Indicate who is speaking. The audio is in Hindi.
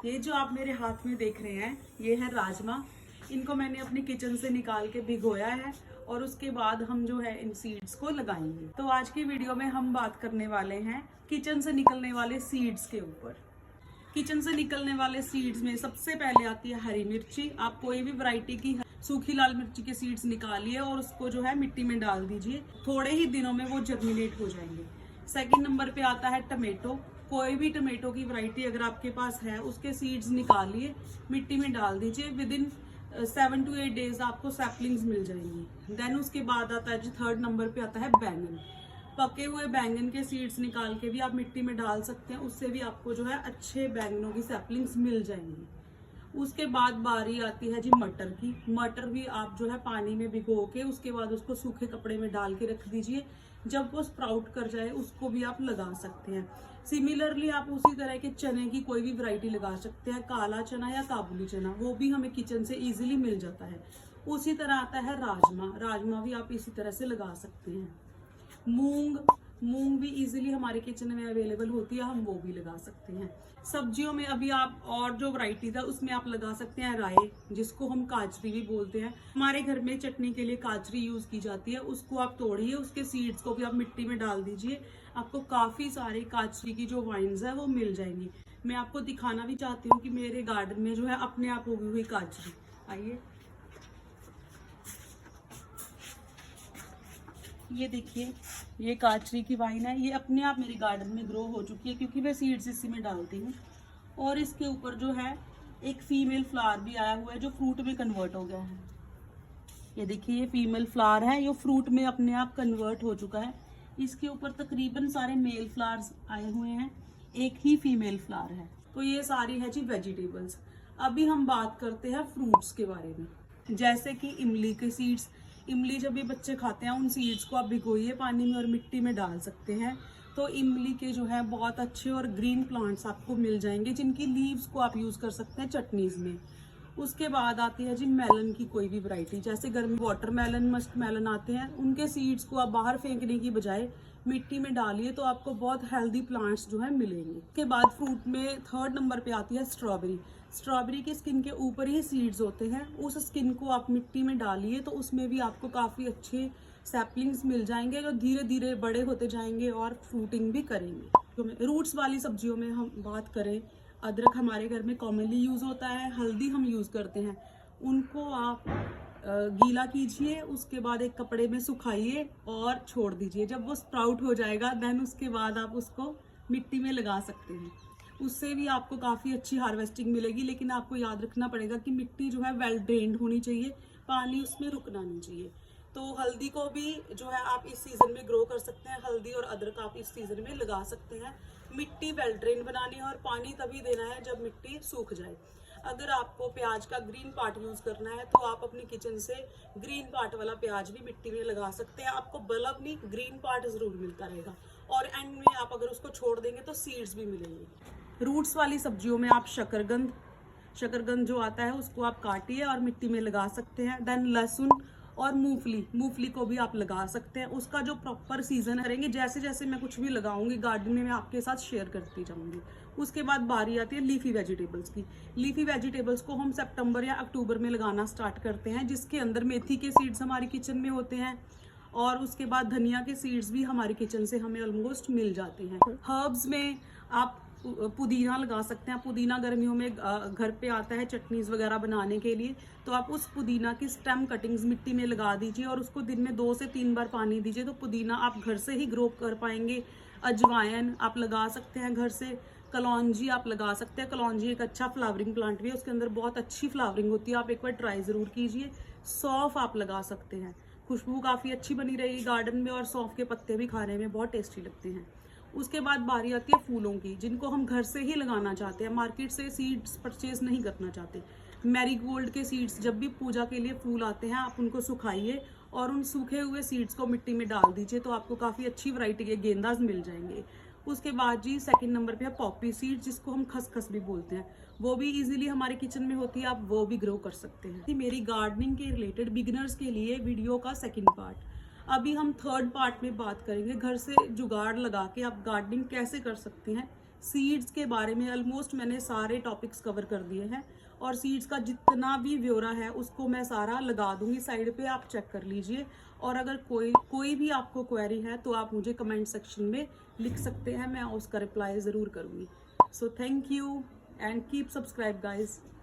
Speaker 1: ये जो आप मेरे हाथ में देख रहे हैं ये है राजमा। इनको मैंने अपनी किचन से निकाल के भिगोया है और उसके बाद हम जो है इन सीड्स को लगाएंगे। तो आज की वीडियो में हम बात करने वाले हैं किचन से निकलने वाले सीड्स के ऊपर। किचन से निकलने वाले सीड्स में सबसे पहले आती है हरी मिर्ची। आप कोई भी वैरायटी की सूखी लाल मिर्ची के सीड्स निकालिए और उसको जो है मिट्टी में डाल दीजिए। थोड़े ही दिनों में वो जर्मिनेट हो जाएंगे। सेकंड नंबर पे आता है टमेटो। कोई भी टमेटो की वैरायटी अगर आपके पास है उसके सीड्स निकालिए, मिट्टी में डाल दीजिए। विद इन 7 to 8 डेज आपको सैपलिंग्स मिल जाएंगी। देन उसके बाद आता है जो थर्ड नंबर पे आता है बैंगन। पके हुए बैंगन के सीड्स निकाल के भी आप मिट्टी में डाल सकते हैं, उससे भी आपको जो है अच्छे बैंगनों की सैपलिंग्स मिल जाएंगी। उसके बाद बारी आती है जी मटर की। मटर भी आप जो है पानी में भिगो के उसके बाद उसको सूखे कपड़े में डाल के रख दीजिए। जब वो स्प्राउट कर जाए उसको भी आप लगा सकते हैं। सिमिलरली आप उसी तरह के चने की कोई भी वैरायटी लगा सकते हैं, काला चना या काबुली चना, वो भी हमें किचन से इजीली मिल जाता है। उसी तरह आता है राजमा। राजमा भी आप इसी तरह से लगा सकते हैं। मूंग भी इजीली हमारे किचन में अवेलेबल होती है, हम वो भी लगा सकते हैं। सब्जियों में अभी आप और जो वैरायटी था उसमें आप लगा सकते हैं राई, जिसको हम काजरी भी बोलते हैं। हमारे घर में चटनी के लिए काजरी यूज की जाती है। उसको आप तोड़िए, उसके सीड्स को भी आप मिट्टी में डाल दीजिए। आपको काफी सारे काजरी की जो वाइन्स है वो मिल जाएंगी। मैं आपको दिखाना भी चाहती हूँ कि मेरे गार्डन में जो है अपने आप उगी हुई काजरी। आइए, ये देखिए, ये काचरी की वाइन है। ये अपने आप मेरे गार्डन में ग्रो हो चुकी है क्योंकि मैं सीड्स इसी में डालती हूँ। और इसके ऊपर जो है एक फीमेल फ्लावर भी आया हुआ है जो फ्रूट में कन्वर्ट हो गया है। ये देखिए, ये फीमेल फ्लावर है, ये फ्रूट में अपने आप कन्वर्ट हो चुका है। इसके ऊपर तकरीबन सारे मेल फ्लावर्स आए हुए हैं, एक ही फीमेल फ्लावर है। तो ये सारी है जी वेजिटेबल्स। अभी हम बात करते हैं फ्रूट्स के बारे में, जैसे कि इमली के सीड्स। इमली जब भी बच्चे खाते हैं उन सीड्स को आप भिगोइए पानी में और मिट्टी में डाल सकते हैं। तो इमली के जो है बहुत अच्छे और ग्रीन प्लांट्स आपको मिल जाएंगे, जिनकी लीव्स को आप यूज कर सकते हैं चटनीज में। उसके बाद आती है जी मेलन की कोई भी वैरायटी, जैसे गर्मी वाटरमेलन, मस्क मेलन आते हैं। उनके सीड्स को आप बाहर फेंकने की बजाय मिट्टी में डालिए तो आपको बहुत हेल्दी प्लांट्स जो है मिलेंगे। उसके बाद फ्रूट में थर्ड नंबर पे आती है स्ट्रॉबेरी। स्ट्रॉबेरी के स्किन के ऊपर ही सीड्स होते हैं। उस स्किन को आप मिट्टी में डालिए तो उसमें भी आपको काफ़ी अच्छे सैपलिंग्स मिल जाएंगे जो धीरे धीरे बड़े होते जाएंगे और फ्रूटिंग भी करेंगे। रूट्स वाली सब्जियों में हम बात करें, अदरक हमारे घर में कॉमनली यूज़ होता है, हल्दी हम यूज़ करते हैं। उनको आप गीला कीजिए, उसके बाद एक कपड़े में सुखाइए और छोड़ दीजिए। जब वो स्प्राउट हो जाएगा देन उसके बाद आप उसको मिट्टी में लगा सकते हैं। उससे भी आपको काफ़ी अच्छी हार्वेस्टिंग मिलेगी। लेकिन आपको याद रखना पड़ेगा कि मिट्टी जो है वेल ड्रेन्ड होनी चाहिए, पानी उसमें रुकना नहीं चाहिए। तो हल्दी को भी जो है आप इस सीज़न में ग्रो कर सकते हैं। हल्दी और अदरक आप इस सीज़न में लगा सकते हैं। मिट्टी वेल ड्रेन बनानी है और पानी तभी देना है जब मिट्टी सूख जाए। अगर आपको प्याज का ग्रीन पार्ट यूज करना है तो आप अपनी किचन से ग्रीन पार्ट वाला प्याज भी मिट्टी में लगा सकते हैं। आपको बल्ब नहीं, ग्रीन पार्ट जरूर मिलता रहेगा। और एंड में आप अगर उसको छोड़ देंगे तो सीड्स भी मिलेंगे। रूट्स वाली सब्जियों में आप शकरकंद जो आता है उसको आप काटिए और मिट्टी में लगा सकते हैं। देन लहसुन और मूंगफली को भी आप लगा सकते हैं। उसका जो प्रॉपर सीजन करेंगे, जैसे जैसे मैं कुछ भी लगाऊंगी गार्डन में मैं आपके साथ शेयर करती जाऊंगी। उसके बाद बारी आती है लीफी वेजिटेबल्स की। लीफी वेजिटेबल्स को हम सितंबर या अक्टूबर में लगाना स्टार्ट करते हैं, जिसके अंदर मेथी के सीड्स हमारी किचन में होते हैं। और उसके बाद धनिया के सीड्स भी हमारी किचन से हमें ऑलमोस्ट मिल जाते हैं। हर्ब्स में आप पुदीना लगा सकते हैं। पुदीना गर्मियों में घर पे आता है चटनीज वगैरह बनाने के लिए। तो आप उस पुदीना की स्टेम कटिंग्स मिट्टी में लगा दीजिए और उसको दिन में 2 से 3 बार पानी दीजिए। तो पुदीना आप घर से ही ग्रो कर पाएंगे। अजवाइन आप लगा सकते हैं घर से। कलौंजी आप लगा सकते हैं। कलौंजी एक अच्छा फ्लावरिंग प्लांट भी है, उसके अंदर बहुत अच्छी फ्लावरिंग होती है, आप एक बार ट्राई जरूर कीजिए। सौंफ आप लगा सकते हैं, खुशबू काफ़ी अच्छी बनी रहेगी गार्डन में। और सौंफ के पत्ते भी खाने में बहुत टेस्टी लगते हैं। उसके बाद बारी आती है फूलों की, जिनको हम घर से ही लगाना चाहते हैं, मार्केट से सीड्स परचेज नहीं करना चाहते। मैरीगोल्ड के सीड्स, जब भी पूजा के लिए फूल आते हैं आप उनको सुखाइए और उन सूखे हुए सीड्स को मिट्टी में डाल दीजिए तो आपको काफ़ी अच्छी वैरायटी के गेंदाज मिल जाएंगे। उसके बाद जी सेकंड नंबर पे है पॉपी सीड, जिसको हम खसखस भी बोलते हैं। वो भी इजीली हमारे किचन में होती है, आप वो भी ग्रो कर सकते हैं। मेरी गार्डनिंग के रिलेटेड बिगिनर्स के लिए वीडियो का सेकंड पार्ट। अभी हम थर्ड पार्ट में बात करेंगे घर से जुगाड़ लगा के आप गार्डनिंग कैसे कर सकते हैं सीड्स के बारे में ऑलमोस्ट मैंने सारे टॉपिक्स कवर कर दिए हैं, और सीड्स का जितना भी ब्यौरा है उसको मैं सारा लगा दूंगी साइड पे, आप चेक कर लीजिए। और अगर कोई भी आपको क्वेरी है तो आप मुझे कमेंट सेक्शन में लिख सकते हैं, मैं उसका रिप्लाई ज़रूर करूँगी। So thank you and keep subscribe guys.